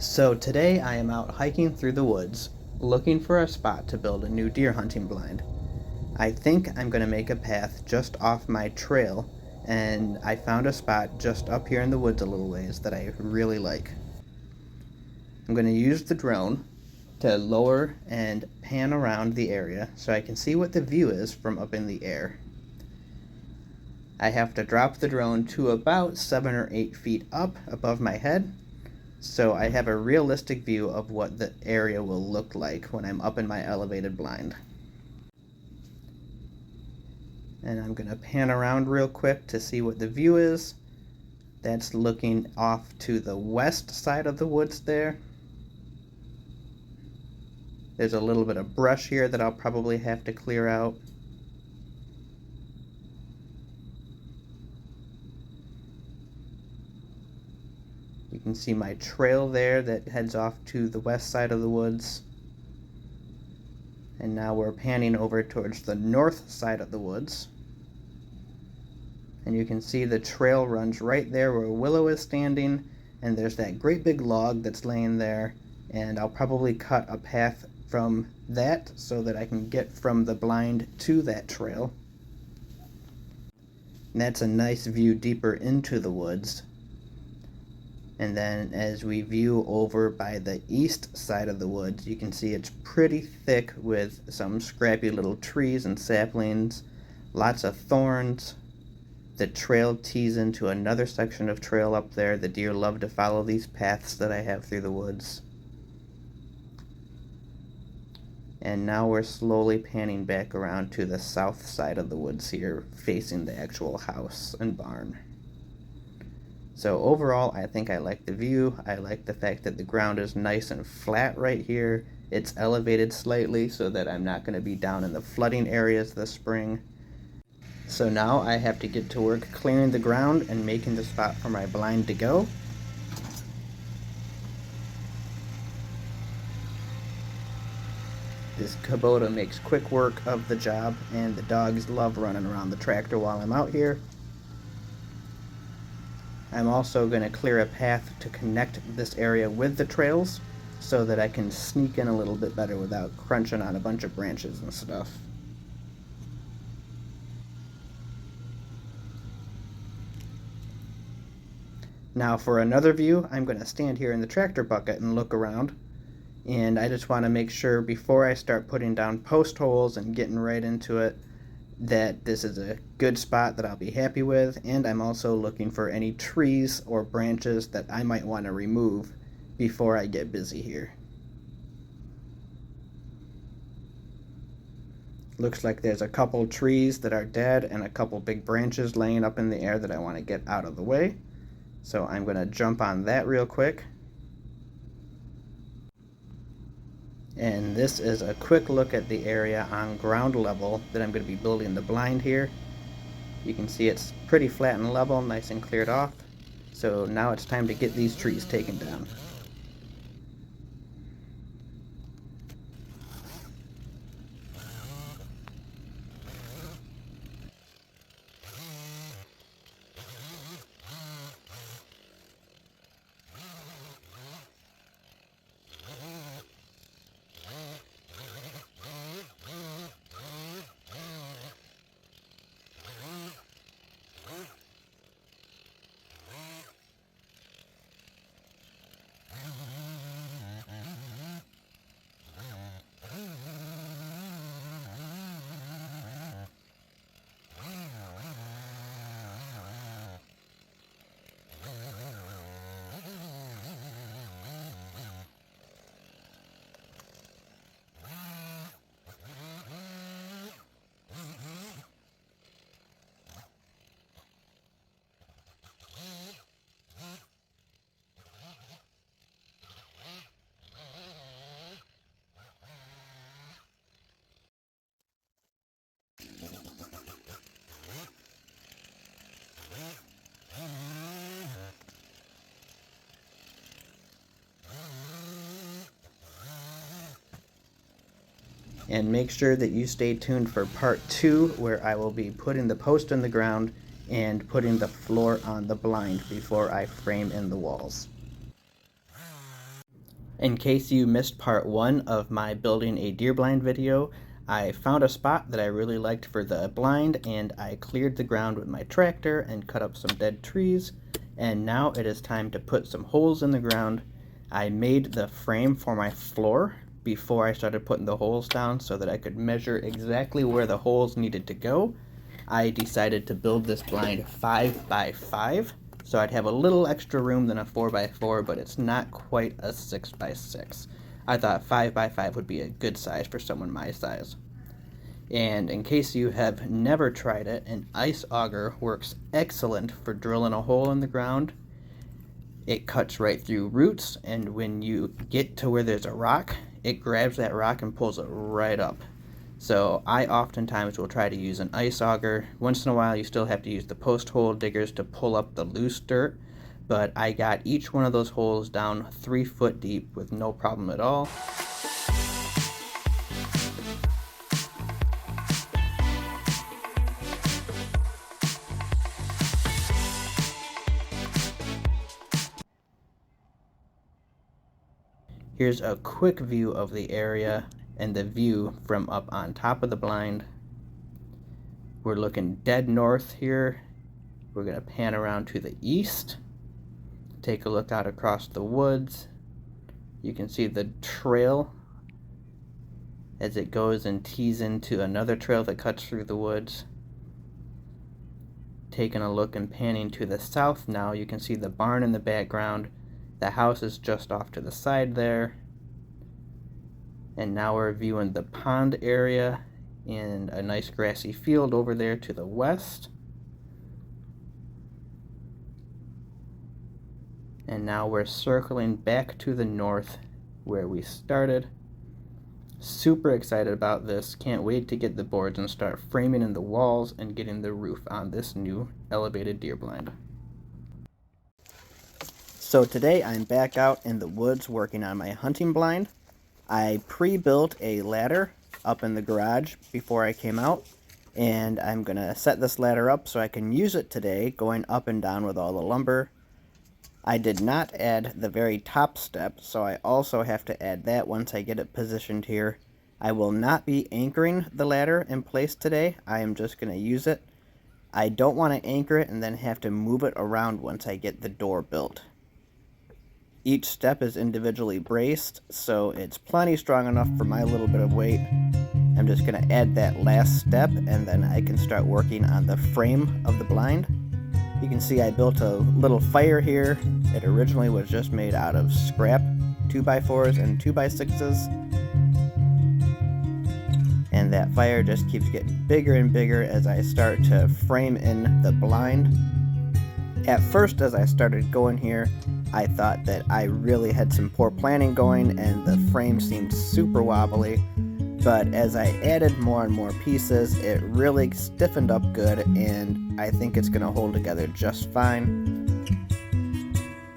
So today I am out hiking through the woods, looking for a spot to build a new deer hunting blind. I think I'm going to make a path just off my trail, and I found a spot just up here in the woods a little ways that I really like. I'm going to use the drone to lower and pan around the area so I can see what the view is from up in the air. I have to drop the drone to about 7 or 8 feet up above my head, so I have a realistic view of what the area will look like when I'm up in my elevated blind. And I'm going to pan around real quick to see what the view is. That's looking off to the west side of the woods there. There's a little bit of brush here that I'll probably have to clear out. You can see my trail there that heads off to the west side of the woods. And now we're panning over towards the north side of the woods. And you can see the trail runs right there where Willow is standing, and there's that great big log that's laying there, and I'll probably cut a path from that so that I can get from the blind to that trail. And that's a nice view deeper into the woods. And then as we view over by the east side of the woods, you can see it's pretty thick with some scrappy little trees and saplings, lots of thorns. The trail tees into another section of trail up there. The deer love to follow these paths that I have through the woods. And now we're slowly panning back around to the south side of the woods here, facing the actual house and barn. So overall, I think I like the view. I like the fact that the ground is nice and flat right here. It's elevated slightly so that I'm not going to be down in the flooding areas this spring. So now I have to get to work clearing the ground and making the spot for my blind to go. This Kubota makes quick work of the job, and the dogs love running around the tractor while I'm out here. I'm also going to clear a path to connect this area with the trails so that I can sneak in a little bit better without crunching on a bunch of branches and stuff. Now for another view, I'm going to stand here in the tractor bucket and look around. And I just want to make sure before I start putting down post holes and getting right into it that this is a good spot that I'll be happy with. And I'm also looking for any trees or branches that I might want to remove before I get busy here. Looks like there's a couple trees that are dead and a couple big branches laying up in the air that I want to get out of the way. So I'm going to jump on that real quick. And this is a quick look at the area on ground level that I'm going to be building the blind here. You can see it's pretty flat and level, nice and cleared off. So now it's time to get these trees taken down. And make sure that you stay tuned for part 2, where I will be putting the post in the ground and putting the floor on the blind before I frame in the walls. In case you missed part 1 of my building a deer blind video, I found a spot that I really liked for the blind, and I cleared the ground with my tractor and cut up some dead trees, and now it is time to put some holes in the ground. I made the frame for my floor before I started putting the holes down so that I could measure exactly where the holes needed to go. I decided to build this blind 5 by 5. So I'd have a little extra room than a 4x4, but it's not quite a 6x6. I thought 5x5 would be a good size for someone my size. And in case you have never tried it, an ice auger works excellent for drilling a hole in the ground. It cuts right through roots, and when you get to where there's a rock, it grabs that rock and pulls it right up. So I oftentimes will try to use an ice auger. Once in a while you still have to use the post hole diggers to pull up the loose dirt, but I got each one of those holes down 3 foot deep with no problem at all. Here's a quick view of the area and the view from up on top of the blind. We're looking dead north here. We're going to pan around to the east, take a look out across the woods. You can see the trail as it goes and tees into another trail that cuts through the woods. Taking a look and panning to the south now, you can see the barn in the background. The house is just off to the side there. And now we're viewing the pond area and a nice grassy field over there to the west. And now we're circling back to the north where we started. Super excited about this. Can't wait to get the boards and start framing in the walls and getting the roof on this new elevated deer blind. So today I'm back out in the woods working on my hunting blind. I pre-built a ladder up in the garage before I came out, and I'm going to set this ladder up so I can use it today going up and down with all the lumber. I did not add the very top step, so I also have to add that once I get it positioned here. I will not be anchoring the ladder in place today. I am just going to use it. I don't want to anchor it and then have to move it around once I get the door built. Each step is individually braced, so it's plenty strong enough for my little bit of weight. I'm just going to add that last step, and then I can start working on the frame of the blind. You can see I built a little fire here. It originally was just made out of scrap 2x4s and 2x6s. And that fire just keeps getting bigger and bigger as I start to frame in the blind. At first, as I started going here, I thought that I really had some poor planning going and the frame seemed super wobbly, but as I added more and more pieces, it really stiffened up good, and I think it's going to hold together just fine.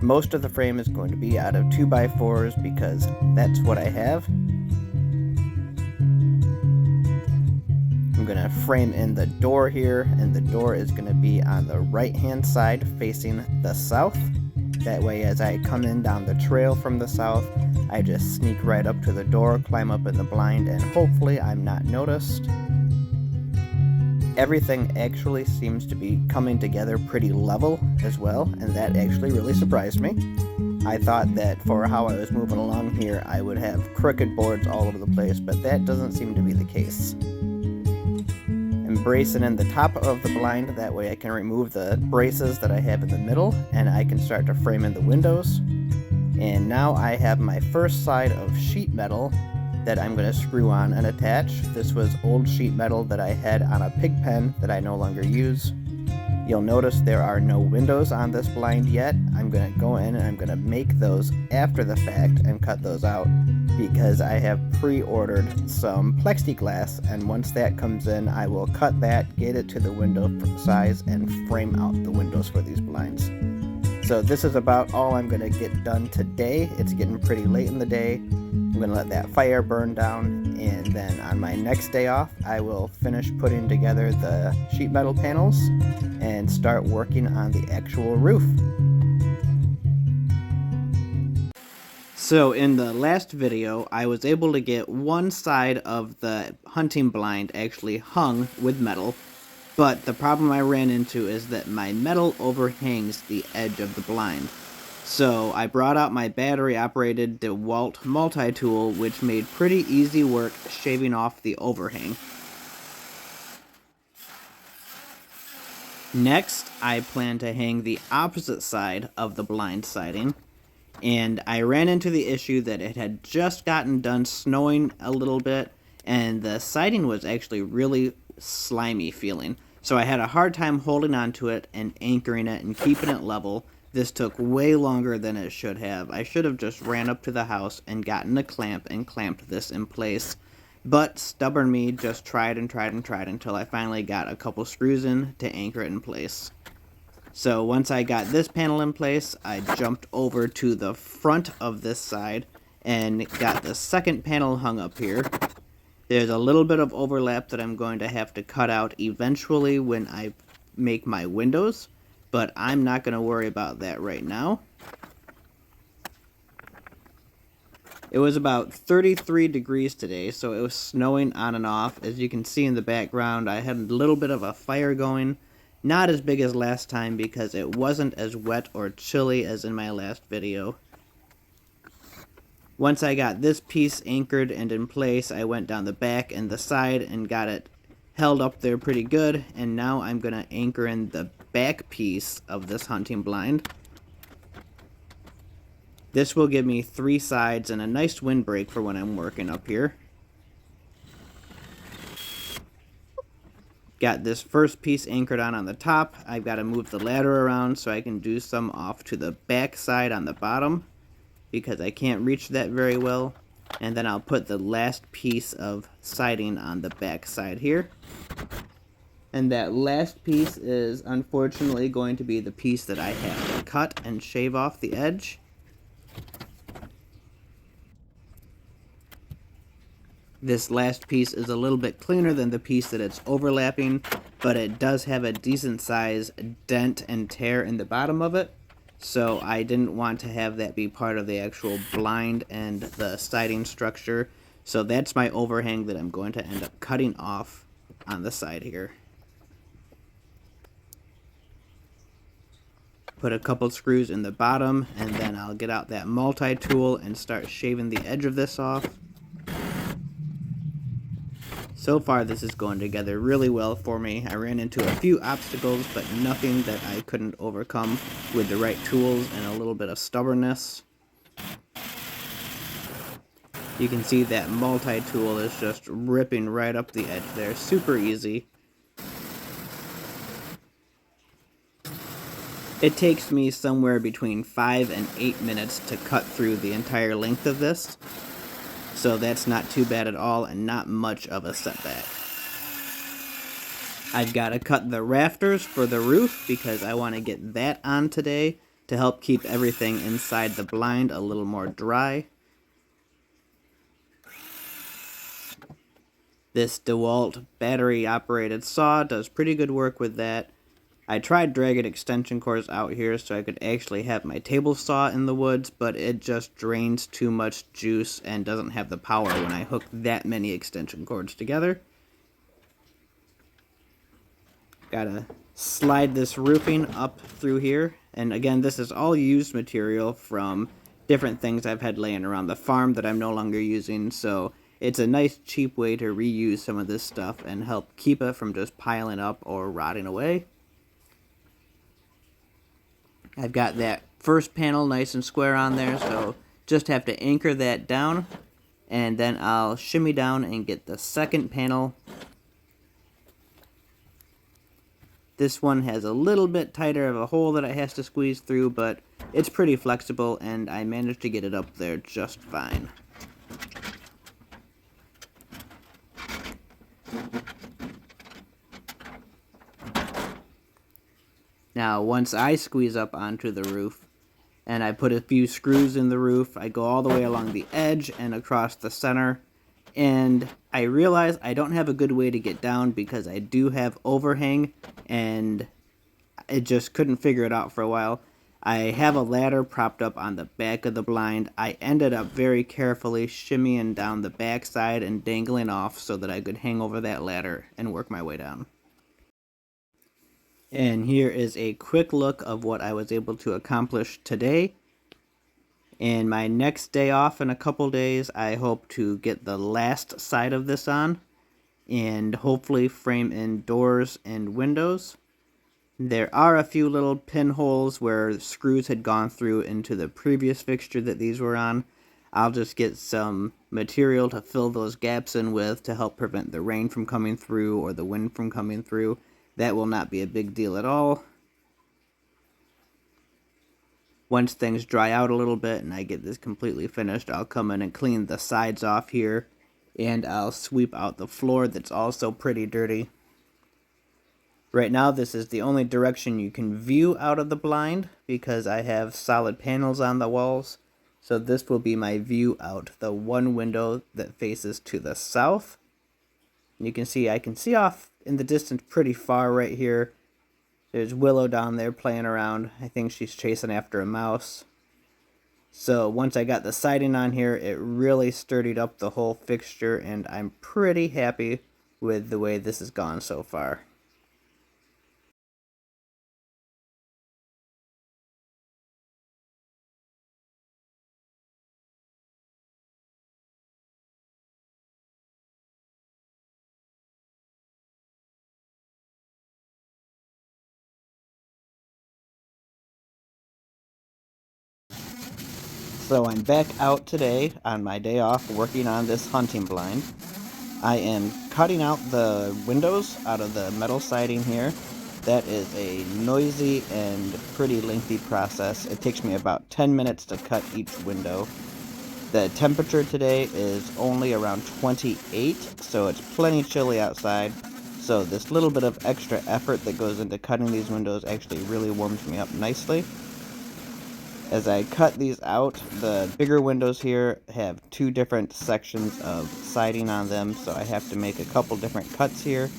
Most of the frame is going to be out of 2x4s because that's what I have. I'm going to frame in the door here, and the door is going to be on the right hand side facing the south. That way, as I come in down the trail from the south, I just sneak right up to the door, climb up in the blind, and hopefully I'm not noticed. Everything actually seems to be coming together pretty level as well, and that actually really surprised me. I thought that for how I was moving along here, I would have crooked boards all over the place, but that doesn't seem to be the case. I'm bracing in the top of the blind, that way I can remove the braces that I have in the middle, and I can start to frame in the windows. And now I have my first side of sheet metal that I'm going to screw on and attach. This was old sheet metal that I had on a pig pen that I no longer use. You'll notice there are no windows on this blind yet. I'm going to go in and I'm going to make those after the fact and cut those out because I have pre-ordered some plexiglass, and once that comes in I will cut that, get it to the window size, and frame out the windows for these blinds. So this is about all I'm going to get done today. It's getting pretty late in the day. I'm going to let that fire burn down, and then on my next day off I will finish putting together the sheet metal panels and start working on the actual roof. So in the last video, I was able to get one side of the hunting blind actually hung with metal, but the problem I ran into is that my metal overhangs the edge of the blind. So I brought out my battery-operated DeWalt multi-tool, which made pretty easy work shaving off the overhang. Next, I plan to hang the opposite side of the blind siding, and I ran into the issue that it had just gotten done snowing a little bit, and the siding was actually really slimy feeling. So I had a hard time holding onto it and anchoring it and keeping it level. This took way longer than it should have. I should have just ran up to the house and gotten a clamp and clamped this in place. But stubborn me just tried and tried and tried until I finally got a couple screws in to anchor it in place. So once I got this panel in place, I jumped over to the front of this side and got the second panel hung up here. There's a little bit of overlap that I'm going to have to cut out eventually when I make my windows, but I'm not going to worry about that right now. It was about 33 degrees today, so it was snowing on and off. As you can see in the background, I had a little bit of a fire going. Not as big as last time because it wasn't as wet or chilly as in my last video. Once I got this piece anchored and in place, I went down the back and the side and got it held up there pretty good. And now I'm going to anchor in the back piece of this hunting blind. This will give me 3 sides and a nice windbreak for when I'm working up here. Got this first piece anchored on the top. I've got to move the ladder around so I can do some off to the back side on the bottom because I can't reach that very well. And then I'll put the last piece of siding on the back side here. And that last piece is unfortunately going to be the piece that I have to cut and shave off the edge. This last piece is a little bit cleaner than the piece that it's overlapping, but it does have a decent size dent and tear in the bottom of it, so I didn't want to have that be part of the actual blind and the siding structure, so that's my overhang that I'm going to end up cutting off on the side here. Put a couple screws in the bottom, and then I'll get out that multi-tool and start shaving the edge of this off. So far this is going together really well for me. I ran into a few obstacles, but nothing that I couldn't overcome with the right tools and a little bit of stubbornness. You can see that multi-tool is just ripping right up the edge there. Super easy. It takes me somewhere between 5 and 8 minutes to cut through the entire length of this. So that's not too bad at all and not much of a setback. I've got to cut the rafters for the roof because I want to get that on today to help keep everything inside the blind a little more dry. This DeWalt battery operated saw does pretty good work with that. I tried dragging extension cords out here so I could actually have my table saw in the woods, but it just drains too much juice and doesn't have the power when I hook that many extension cords together. Gotta slide this roofing up through here, and again, this is all used material from different things I've had laying around the farm that I'm no longer using, so it's a nice cheap way to reuse some of this stuff and help keep it from just piling up or rotting away. I've got that first panel nice and square on there, so just have to anchor that down, and then I'll shimmy down and get the second panel. This one has a little bit tighter of a hole that it has to squeeze through, but it's pretty flexible, and I managed to get it up there just fine. Now, once I squeeze up onto the roof, and I put a few screws in the roof, I go all the way along the edge and across the center, and I realize I don't have a good way to get down because I do have overhang, and I just couldn't figure it out for a while. I have a ladder propped up on the back of the blind. I ended up very carefully shimmying down the back side and dangling off so that I could hang over that ladder and work my way down. And here is a quick look of what I was able to accomplish today. And my next day off in a couple days, I hope to get the last side of this on and hopefully frame in doors and windows. There are a few little pinholes where screws had gone through into the previous fixture that these were on. I'll just get some material to fill those gaps in with to help prevent the rain from coming through or the wind from coming through. That will not be a big deal at all. Once things dry out a little bit and I get this completely finished, I'll come in and clean the sides off here, and I'll sweep out the floor that's also pretty dirty. Right now, this is the only direction you can view out of the blind because I have solid panels on the walls. So this will be my view out the one window that faces to the south. You can see I can see off in the distance pretty far right here. There's Willow down there playing around. I think she's chasing after a mouse. So once I got the siding on here, it really sturdied up the whole fixture, and I'm pretty happy with the way this has gone so far. So I'm back out today on my day off working on this hunting blind. I am cutting out the windows out of the metal siding here. That is a noisy and pretty lengthy process. It takes me about 10 minutes to cut each window. The temperature today is only around 28, so it's plenty chilly outside. So this little bit of extra effort that goes into cutting these windows actually really warms me up nicely. As I cut these out, the bigger windows here have two different sections of siding on them, so I have to make a couple different cuts here.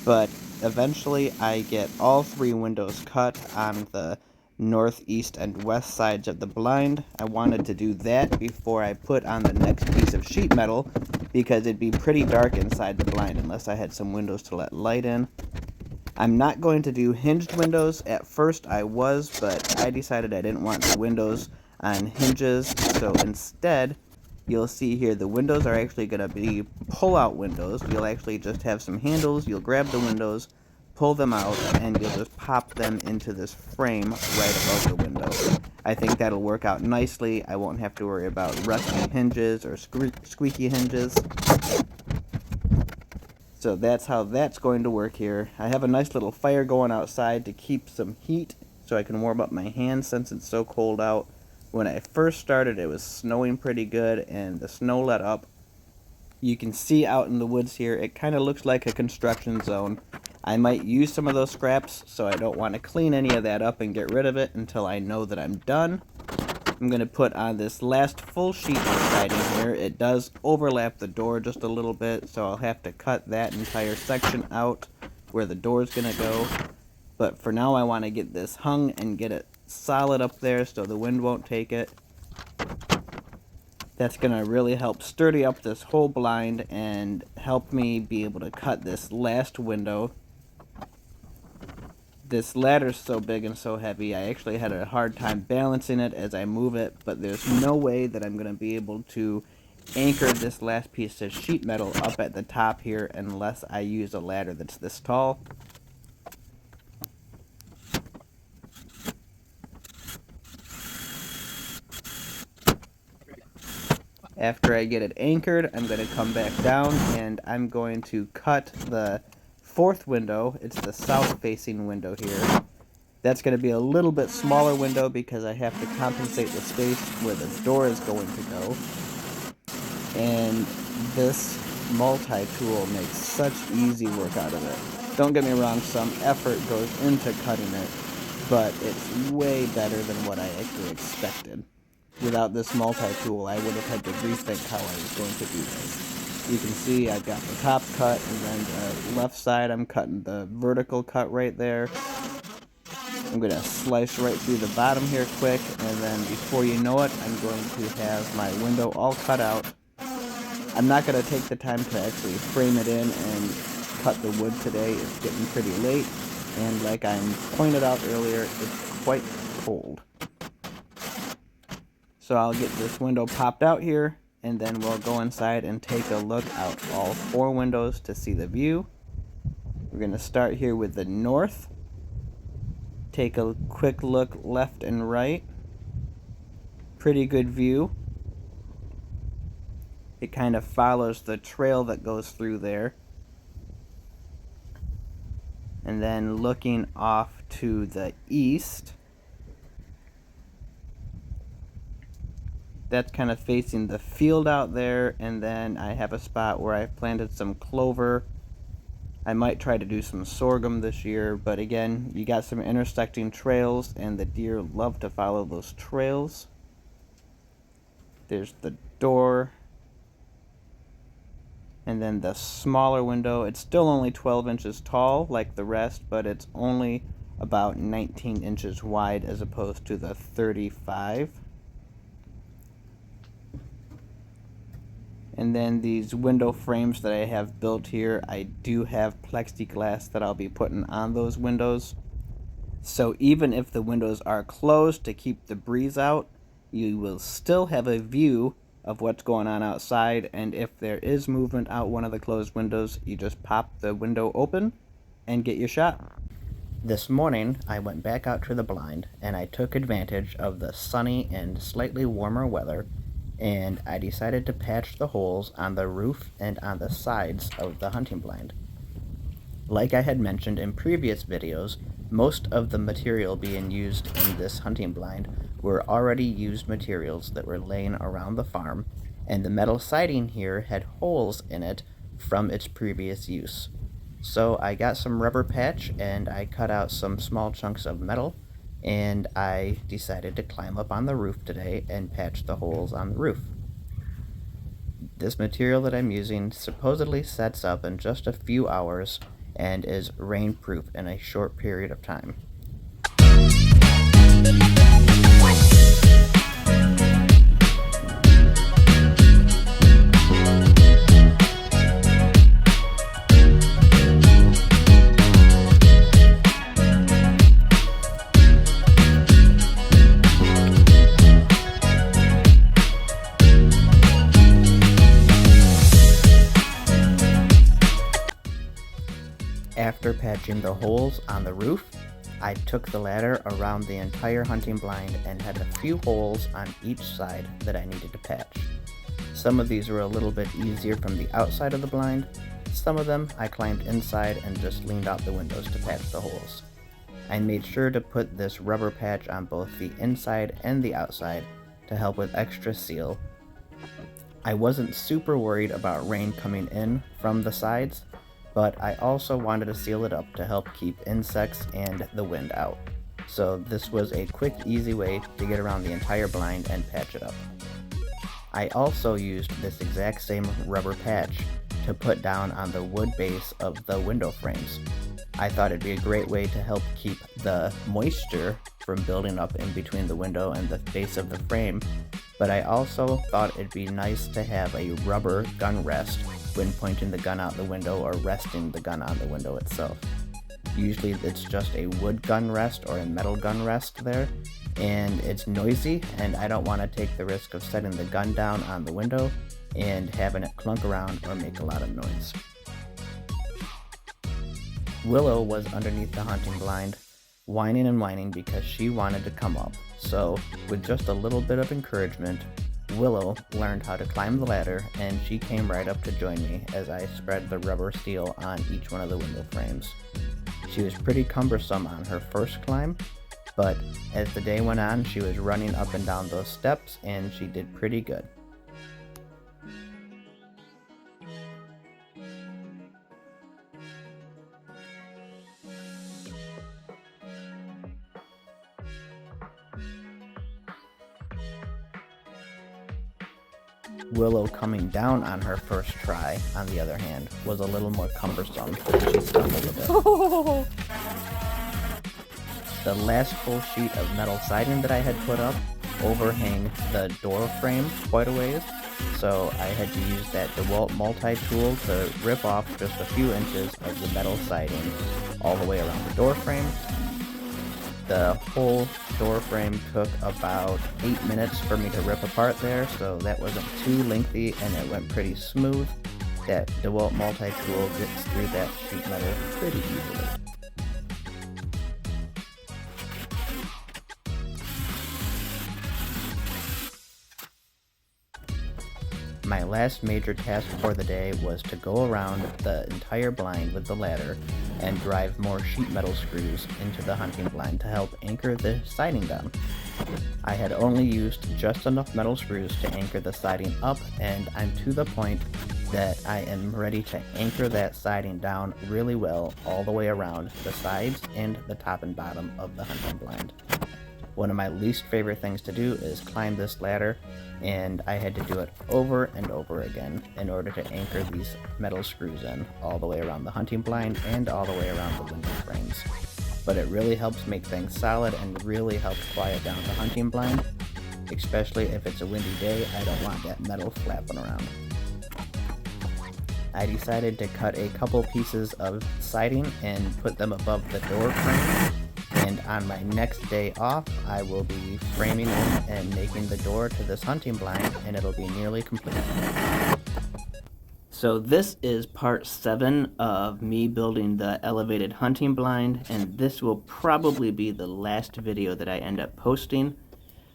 But eventually I get all three windows cut on the north, east, and west sides of the blind. I wanted to do that before I put on the next piece of sheet metal because it'd be pretty dark inside the blind unless I had some windows to let light in. I'm not going to do hinged windows. At first I was, but I decided I didn't want the windows on hinges, so instead you'll see here the windows are actually going to be pull-out windows. You'll actually just have some handles, you'll grab the windows, pull them out, and you'll just pop them into this frame right above the window. I think that'll work out nicely. I won't have to worry about rusty hinges or squeaky hinges. So that's how that's going to work here. I have a nice little fire going outside to keep some heat so I can warm up my hands since it's so cold out. When I first started, it was snowing pretty good and the snow let up. You can see out in the woods here, it kind of looks like a construction zone. I might use some of those scraps, so I don't want to clean any of that up and get rid of it until I know that I'm done. I'm going to put on this last full sheet of siding here. It does overlap the door just a little bit, so I'll have to cut that entire section out where the door's going to go. But for now I want to get this hung and get it solid up there so the wind won't take it. That's going to really help sturdy up this whole blind and help me be able to cut this last window. This ladder's so big and so heavy, I actually had a hard time balancing it as I move it, but there's no way that I'm going to be able to anchor this last piece of sheet metal up at the top here unless I use a ladder that's this tall. After I get it anchored, I'm going to come back down and I'm going to cut the fourth window. It's the south-facing window here. That's going to be a little bit smaller window because I have to compensate the space where the door is going to go. And this multi-tool makes such easy work out of it. Don't get me wrong, some effort goes into cutting it, but it's way better than what I actually expected. Without this multi-tool, I would have had to rethink how I was going to do this. You can see I've got the top cut, and then the left side I'm cutting the vertical cut right there. I'm going to slice right through the bottom here quick, and then before you know it, I'm going to have my window all cut out. I'm not going to take the time to actually frame it in and cut the wood today. It's getting pretty late, and like I pointed out earlier, it's quite cold. So I'll get this window popped out here, and then we'll go inside and take a look out all 4 windows to see the view. We're going to start here with the north. Take a quick look left and right. Pretty good view. It kind of follows the trail that goes through there. And then looking off to the east, that's kind of facing the field out there, and then I have a spot where I've planted some clover. I might try to do some sorghum this year, but again, you got some intersecting trails, and the deer love to follow those trails. There's the door. And then the smaller window, it's still only 12 inches tall like the rest, but it's only about 19 inches wide as opposed to the 35. And then these window frames that I have built here, I do have plexiglass that I'll be putting on those windows. So even if the windows are closed to keep the breeze out, you will still have a view of what's going on outside, and if there is movement out one of the closed windows, you just pop the window open and get your shot. This morning, I went back out to the blind, and I took advantage of the sunny and slightly warmer weather, and I decided to patch the holes on the roof and on the sides of the hunting blind. Like I had mentioned in previous videos, most of the material being used in this hunting blind were already used materials that were laying around the farm, and the metal siding here had holes in it from its previous use. So I got some rubber patch and I cut out some small chunks of metal, and I decided to climb up on the roof today and patch the holes on the roof. This material that I'm using supposedly sets up in just a few hours and is rainproof in a short period of time. After patching the holes on the roof, I took the ladder around the entire hunting blind and had a few holes on each side that I needed to patch. Some of these were a little bit easier from the outside of the blind. Some of them I climbed inside and just leaned out the windows to patch the holes. I made sure to put this rubber patch on both the inside and the outside to help with extra seal. I wasn't super worried about rain coming in from the sides, but I also wanted to seal it up to help keep insects and the wind out. So this was a quick, easy way to get around the entire blind and patch it up. I also used this exact same rubber patch to put down on the wood base of the window frames. I thought it'd be a great way to help keep the moisture from building up in between the window and the base of the frame, but I also thought it'd be nice to have a rubber gun rest when pointing the gun out the window or resting the gun on the window itself. Usually it's just a wood gun rest or a metal gun rest there, and it's noisy, and I don't want to take the risk of setting the gun down on the window and having it clunk around or make a lot of noise. Willow was underneath the hunting blind, whining and whining because she wanted to come up. So, with just a little bit of encouragement, Willow learned how to climb the ladder, and she came right up to join me as I spread the rubber steel on each one of the window frames. She was pretty cumbersome on her first climb, but as the day went on, she was running up and down those steps, and she did pretty good. Willow coming down on her first try, on the other hand, was a little more cumbersome. She stumbled a bit. the last full sheet of metal siding that I had put up overhang the door frame quite a ways, so I had to use that DeWalt multi-tool to rip off just a few inches of the metal siding all the way around the door frame. The whole door frame took about 8 minutes for me to rip apart there, so that wasn't too lengthy and it went pretty smooth. That DeWalt multi-tool gets through that sheet metal pretty easily. My last major task for the day was to go around the entire blind with the ladder and drive more sheet metal screws into the hunting blind to help anchor the siding down. I had only used just enough metal screws to anchor the siding up, and I'm to the point that I am ready to anchor that siding down really well all the way around the sides and the top and bottom of the hunting blind. One of my least favorite things to do is climb this ladder, and I had to do it over and over again in order to anchor these metal screws in all the way around the hunting blind and all the way around the window frames. But it really helps make things solid and really helps quiet down the hunting blind, especially if it's a windy day. I don't want that metal flapping around. I decided to cut a couple pieces of siding and put them above the door frame. And on my next day off, I will be framing in and making the door to this hunting blind, and it'll be nearly complete. So this is part 7 of me building the elevated hunting blind, and this will probably be the last video that I end up posting.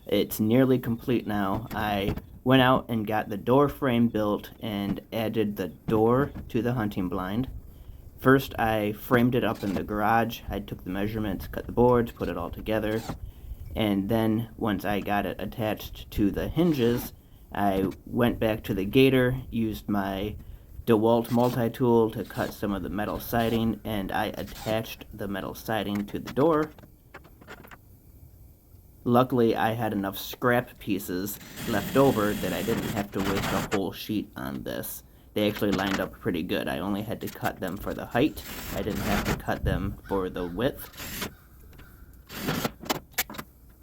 It's nearly complete now. I went out and got the door frame built and added the door to the hunting blind. First, I framed it up in the garage. I took the measurements, cut the boards, put it all together, and then once I got it attached to the hinges, I went back to the gator, used my DeWalt multi-tool to cut some of the metal siding, and I attached the metal siding to the door. Luckily, I had enough scrap pieces left over that I didn't have to waste a whole sheet on this. They actually lined up pretty good. I only had to cut them for the height. I didn't have to cut them for the width.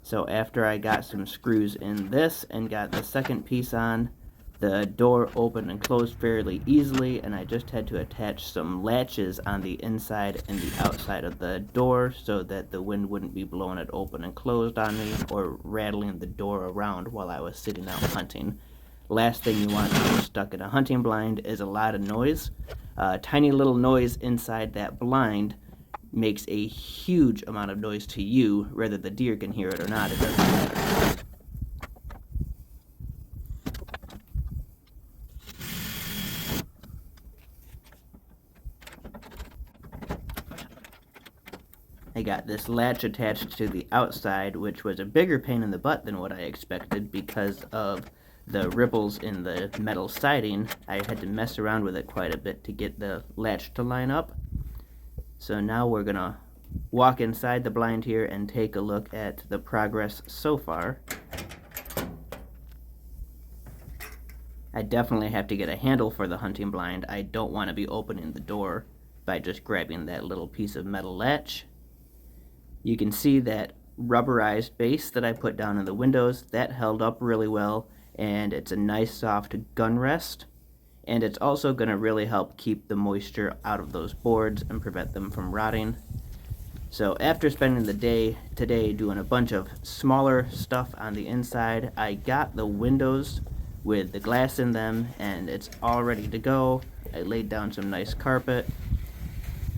So after I got some screws in this and got the second piece on, the door opened and closed fairly easily, and I just had to attach some latches on the inside and the outside of the door so that the wind wouldn't be blowing it open and closed on me or rattling the door around while I was sitting out hunting. Last thing you want to be stuck in a hunting blind is a lot of noise. Tiny little noise inside that blind makes a huge amount of noise to you, whether the deer can hear it or not, it doesn't matter. I got this latch attached to the outside, which was a bigger pain in the butt than what I expected because of the ripples in the metal siding. I had to mess around with it quite a bit to get the latch to line up. So now we're gonna walk inside the blind here and take a look at the progress so far. I definitely have to get a handle for the hunting blind. I don't want to be opening the door by just grabbing that little piece of metal latch. You can see that rubberized base that I put down in the windows, that held up really well, and it's a nice soft gun rest, and it's also going to really help keep the moisture out of those boards and prevent them from rotting. So after spending the day today doing a bunch of smaller stuff on the inside, I got the windows with the glass in them, and it's all ready to go. I laid down some nice carpet.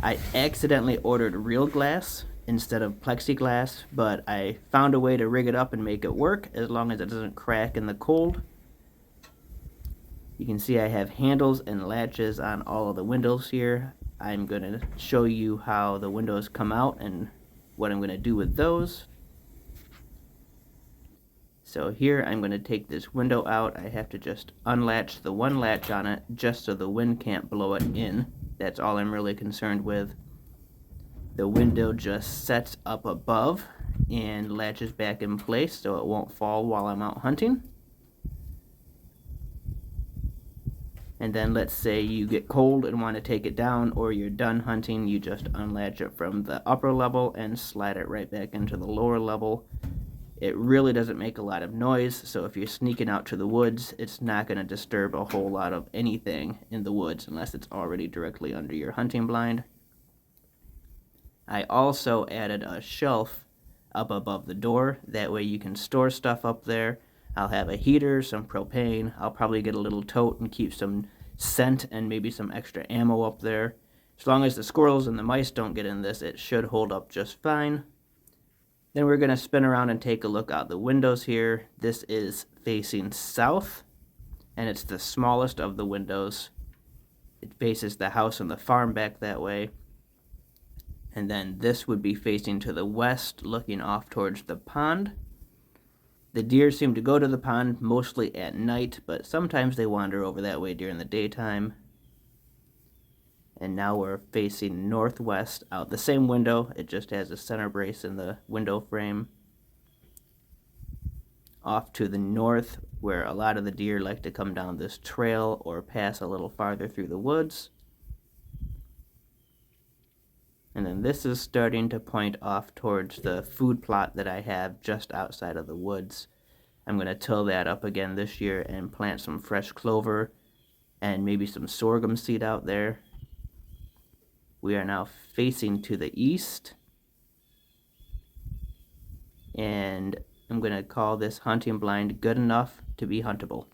I accidentally ordered real glass instead of plexiglass, but I found a way to rig it up and make it work as long as it doesn't crack in the cold. You can see I have handles and latches on all of the windows here. I'm going to show you how the windows come out and what I'm going to do with those. So here I'm going to take this window out. I have to just unlatch the one latch on it just so the wind can't blow it in. That's all I'm really concerned with. The window just sets up above and latches back in place so it won't fall while I'm out hunting. And then let's say you get cold and want to take it down, or you're done hunting, you just unlatch it from the upper level and slide it right back into the lower level. It really doesn't make a lot of noise, so if you're sneaking out to the woods, it's not going to disturb a whole lot of anything in the woods unless it's already directly under your hunting blind. I also added a shelf up above the door. That way you can store stuff up there. I'll have a heater, some propane. I'll probably get a little tote and keep some scent and maybe some extra ammo up there. As long as the squirrels and the mice don't get in this, it should hold up just fine. Then we're going to spin around and take a look out the windows here. This is facing south, and it's the smallest of the windows. It faces the house and the farm back that way. And then this would be facing to the west, looking off towards the pond. The deer seem to go to the pond mostly at night, but sometimes they wander over that way during the daytime. And now we're facing northwest out the same window. It just has a center brace in the window frame. Off to the north, where a lot of the deer like to come down this trail or pass a little farther through the woods. And then this is starting to point off towards the food plot that I have just outside of the woods. I'm going to till that up again this year and plant some fresh clover and maybe some sorghum seed out there. We are now facing to the east. And I'm going to call this hunting blind good enough to be huntable.